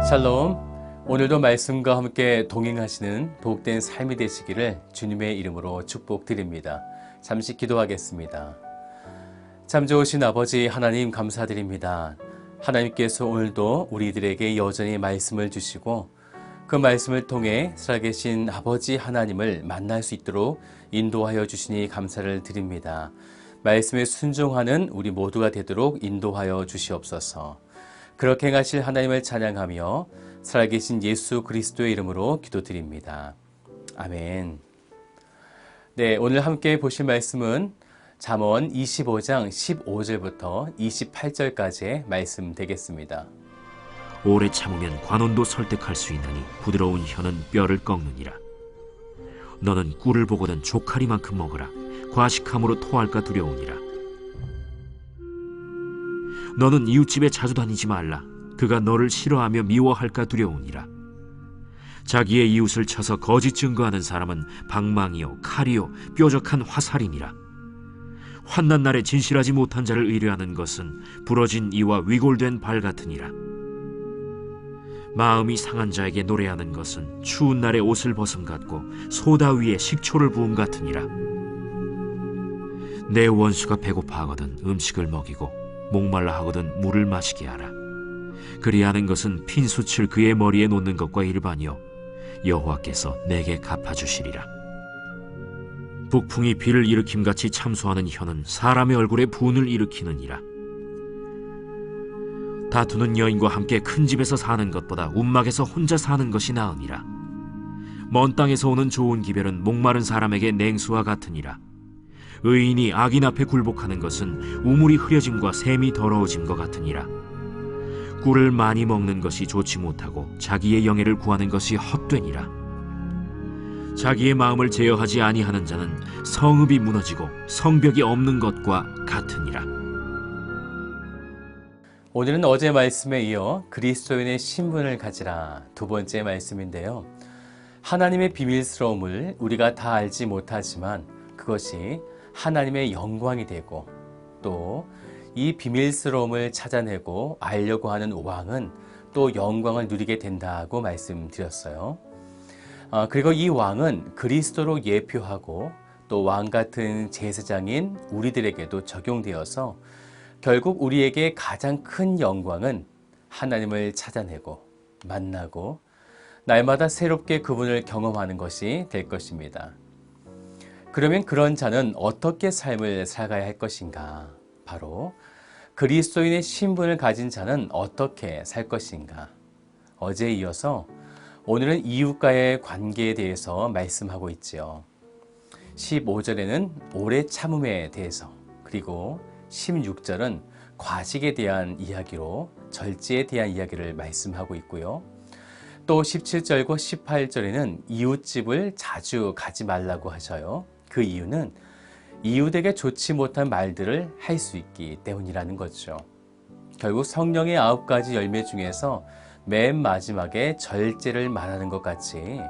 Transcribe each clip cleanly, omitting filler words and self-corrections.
샬롬. 오늘도 말씀과 함께 동행하시는 복된 삶이 되시기를 주님의 이름으로 축복드립니다. 잠시 기도하겠습니다. 참 좋으신 아버지 하나님 감사드립니다. 하나님께서 오늘도 우리들에게 여전히 말씀을 주시고 그 말씀을 통해 살아계신 아버지 하나님을 만날 수 있도록 인도하여 주시니 감사를 드립니다. 말씀에 순종하는 우리 모두가 되도록 인도하여 주시옵소서. 그렇게 행하실 하나님을 찬양하며 살아계신 예수 그리스도의 이름으로 기도드립니다. 아멘. 네, 오늘 함께 보실 말씀은 잠언 25장 15절부터 28절까지의 말씀 되겠습니다. 오래 참으면 관원도 설득할 수 있느니 부드러운 혀는 뼈를 꺾느니라. 너는 꿀을 보거든 조카리만큼 먹으라. 과식함으로 토할까 두려우니라. 너는 이웃집에 자주 다니지 말라. 그가 너를 싫어하며 미워할까 두려우니라. 자기의 이웃을 쳐서 거짓 증거하는 사람은 방망이요 칼이요 뾰족한 화살이니라. 환난 날에 진실하지 못한 자를 의뢰하는 것은 부러진 이와 위골된 발 같으니라. 마음이 상한 자에게 노래하는 것은 추운 날에 옷을 벗음 같고 소다 위에 식초를 부음 같으니라. 내 원수가 배고파하거든 음식을 먹이고 목말라 하거든 물을 마시게 하라. 그리하는 것은 핀숯을 그의 머리에 놓는 것과 일반이요 여호와께서 내게 갚아주시리라. 북풍이 비를 일으킴같이 참소하는 혀는 사람의 얼굴에 분을 일으키느니라. 다투는 여인과 함께 큰 집에서 사는 것보다 움막에서 혼자 사는 것이 나으니라. 먼 땅에서 오는 좋은 기별은 목마른 사람에게 냉수와 같으니라. 의인이 악인 앞에 굴복하는 것은 우물이 흐려짐과 샘이 더러워짐과 같으니라. 꿀을 많이 먹는 것이 좋지 못하고 자기의 영예를 구하는 것이 헛되니라. 자기의 마음을 제어하지 아니하는 자는 성읍이 무너지고 성벽이 없는 것과 같으니라. 오늘은 어제 말씀에 이어 그리스도인의 신분을 가지라 두 번째 말씀인데요. 하나님의 비밀스러움을 우리가 다 알지 못하지만 그것이 하나님의 영광이 되고 또 이 비밀스러움을 찾아내고 알려고 하는 왕은 또 영광을 누리게 된다고 말씀드렸어요. 그리고 이 왕은 그리스도로 예표하고 또 왕 같은 제사장인 우리들에게도 적용되어서 결국 우리에게 가장 큰 영광은 하나님을 찾아내고 만나고 날마다 새롭게 그분을 경험하는 것이 될 것입니다. 그러면 그런 자는 어떻게 삶을 살아가야 할 것인가? 바로 그리스도인의 신분을 가진 자는 어떻게 살 것인가? 어제에 이어서 오늘은 이웃과의 관계에 대해서 말씀하고 있지요. 15절에는 오래 참음에 대해서, 그리고 16절은 과식에 대한 이야기로 절제에 대한 이야기를 말씀하고 있고요. 또 17절과 18절에는 이웃집을 자주 가지 말라고 하셔요. 그 이유는 이웃에게 좋지 못한 말들을 할 수 있기 때문이라는 거죠. 결국 성령의 9가지 열매 중에서 맨 마지막에 절제를 말하는 것 같이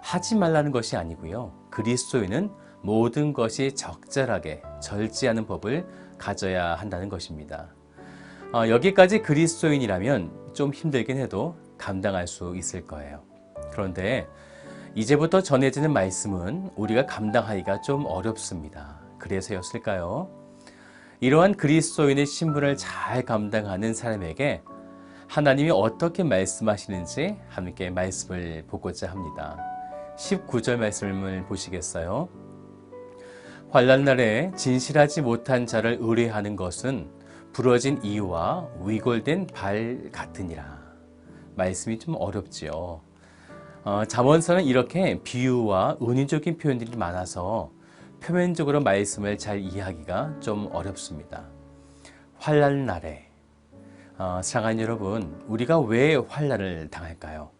하지 말라는 것이 아니고요. 그리스도인은 모든 것이 적절하게 절제하는 법을 가져야 한다는 것입니다. 여기까지 그리스도인이라면 좀 힘들긴 해도 감당할 수 있을 거예요. 그런데 이제부터 전해지는 말씀은 우리가 감당하기가 좀 어렵습니다. 그래서였을까요? 이러한 그리스도인의 신분을 잘 감당하는 사람에게 하나님이 어떻게 말씀하시는지 함께 말씀을 보고자 합니다. 19절 말씀을 보시겠어요? 환난 날에 진실하지 못한 자를 의뢰하는 것은 부러진 이와 위골된 발 같으니라. 말씀이 좀 어렵지요. 잠언서는 이렇게 비유와 은유적인 표현들이 많아서 표면적으로 말씀을 잘 이해하기가 좀 어렵습니다. 환난 날에 사랑하는 여러분, 우리가 왜 환난을 당할까요?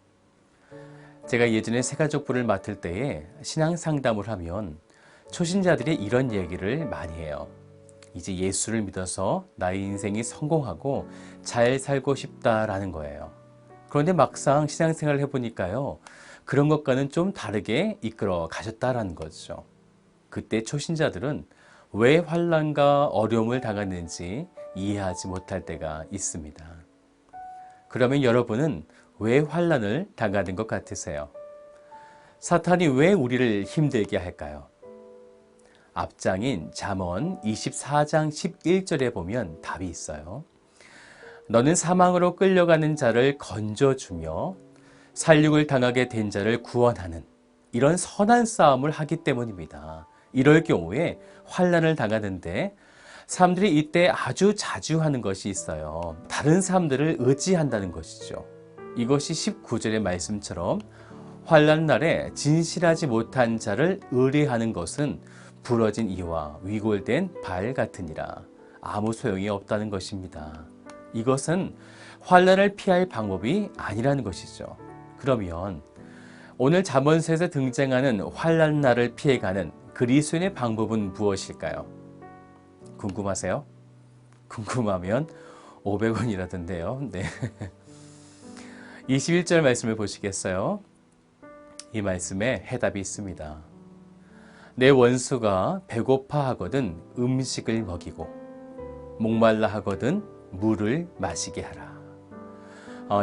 제가 예전에 새가족부를 맡을 때에 신앙 상담을 하면 초신자들이 이런 얘기를 많이 해요. 이제 예수를 믿어서 나의 인생이 성공하고 잘 살고 싶다라는 거예요. 그런데 막상 신앙생활을 해보니까요, 그런 것과는 좀 다르게 이끌어 가셨다라는 거죠. 그때 초신자들은 왜 환난과 어려움을 당했는지 이해하지 못할 때가 있습니다. 그러면 여러분은 왜 환난을 당하는 것 같으세요? 사탄이 왜 우리를 힘들게 할까요? 앞장인 잠언 24장 11절에 보면 답이 있어요. 너는 사망으로 끌려가는 자를 건져주며 살육을 당하게 된 자를 구원하는 이런 선한 싸움을 하기 때문입니다. 이럴 경우에 환난을 당하는데 사람들이 이때 아주 자주 하는 것이 있어요. 다른 사람들을 의지한다는 것이죠. 이것이 19절의 말씀처럼 환난 날에 진실하지 못한 자를 의뢰하는 것은 부러진 이와 위골된 발 같으니라. 아무 소용이 없다는 것입니다. 이것은 환난을 피할 방법이 아니라는 것이죠. 그러면 오늘 잠언서에서 등장하는 환난 날을 피해가는 그리스도인의 방법은 무엇일까요? 궁금하세요? 궁금하면 500원이라던데요. 네. 21절 말씀을 보시겠어요? 이 말씀에 해답이 있습니다. 내 원수가 배고파 하거든 음식을 먹이고 목말라 하거든 물을 마시게 하라.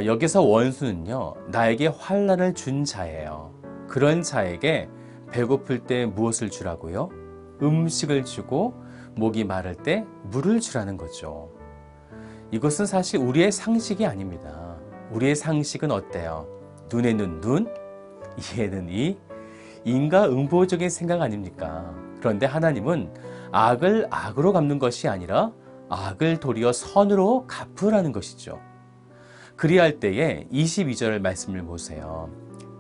여기서 원수는요, 나에게 환난을 준 자예요. 그런 자에게 배고플 때 무엇을 주라고요? 음식을 주고 목이 마를 때 물을 주라는 거죠. 이것은 사실 우리의 상식이 아닙니다. 우리의 상식은 어때요? 눈에는 눈, 이에는 이, 인과응보적인 생각 아닙니까? 그런데 하나님은 악을 악으로 갚는 것이 아니라 악을 도리어 선으로 갚으라는 것이죠. 그리할 때에 22절 말씀을 보세요.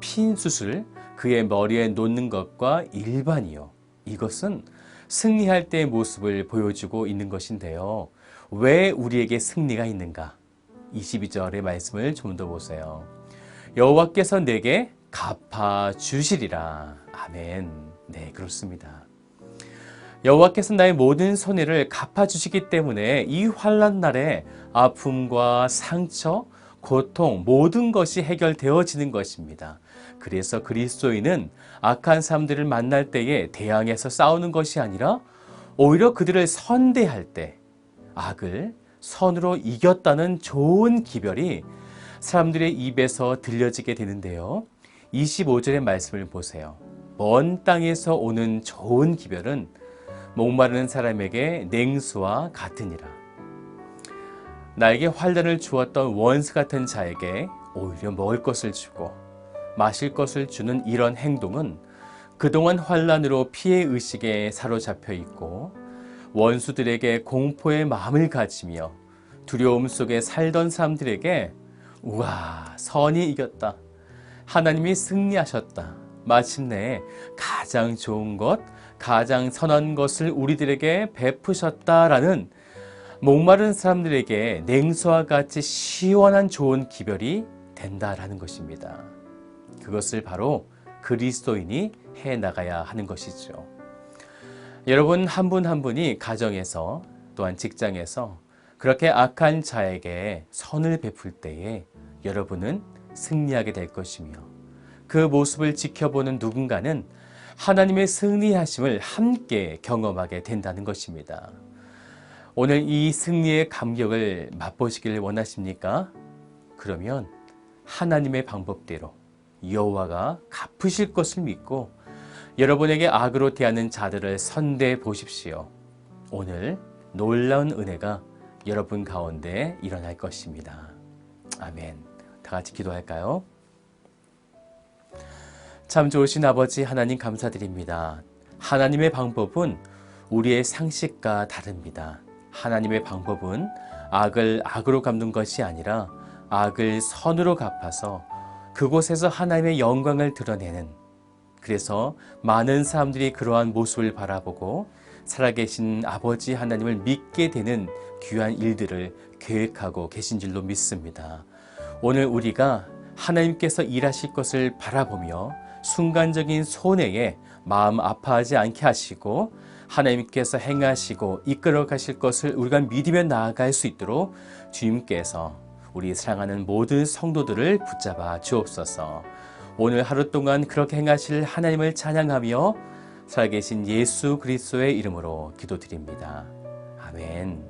핀 숯을 그의 머리에 놓는 것과 일반이요. 이것은 승리할 때의 모습을 보여주고 있는 것인데요. 왜 우리에게 승리가 있는가? 22절의 말씀을 좀 더 보세요. 여호와께서 내게 갚아 주시리라. 아멘. 네, 그렇습니다. 여호와께서 나의 모든 손해를 갚아 주시기 때문에 이 환난 날에 아픔과 상처, 고통 모든 것이 해결되어지는 것입니다. 그래서 그리스도인은 악한 사람들을 만날 때에 대항해서 싸우는 것이 아니라 오히려 그들을 선대할 때 악을 선으로 이겼다는 좋은 기별이 사람들의 입에서 들려지게 되는데요. 25절의 말씀을 보세요. 먼 땅에서 오는 좋은 기별은 목마르는 사람에게 냉수와 같으니라. 나에게 환난을 주었던 원수 같은 자에게 오히려 먹을 것을 주고 마실 것을 주는 이런 행동은 그동안 환난으로 피해의식에 사로잡혀 있고 원수들에게 공포의 마음을 가지며 두려움 속에 살던 사람들에게 우와, 선이 이겼다. 하나님이 승리하셨다. 마침내 가장 좋은 것, 가장 선한 것을 우리들에게 베푸셨다라는 목마른 사람들에게 냉수와 같이 시원한 좋은 기별이 된다라는 것입니다. 그것을 바로 그리스도인이 해나가야 하는 것이죠. 여러분 한 분 한 분이 가정에서 또한 직장에서 그렇게 악한 자에게 선을 베풀 때에 여러분은 승리하게 될 것이며 그 모습을 지켜보는 누군가는 하나님의 승리하심을 함께 경험하게 된다는 것입니다. 오늘 이 승리의 감격을 맛보시길 원하십니까? 그러면 하나님의 방법대로 여호와가 갚으실 것을 믿고 여러분에게 악으로 대하는 자들을 선대해 보십시오. 오늘 놀라운 은혜가 여러분 가운데 일어날 것입니다. 아멘. 다 같이 기도할까요? 참 좋으신 아버지 하나님 감사드립니다. 하나님의 방법은 우리의 상식과 다릅니다. 하나님의 방법은 악을 악으로 갚는 것이 아니라 악을 선으로 갚아서 그곳에서 하나님의 영광을 드러내는, 그래서 많은 사람들이 그러한 모습을 바라보고 살아계신 아버지 하나님을 믿게 되는 귀한 일들을 계획하고 계신 줄로 믿습니다. 오늘 우리가 하나님께서 일하실 것을 바라보며 순간적인 손해에 마음 아파하지 않게 하시고 하나님께서 행하시고 이끌어 가실 것을 우리가 믿으며 나아갈 수 있도록 주님께서 우리 사랑하는 모든 성도들을 붙잡아 주옵소서. 오늘 하루 동안 그렇게 행하실 하나님을 찬양하며 살아계신 예수 그리스도의 이름으로 기도드립니다. 아멘.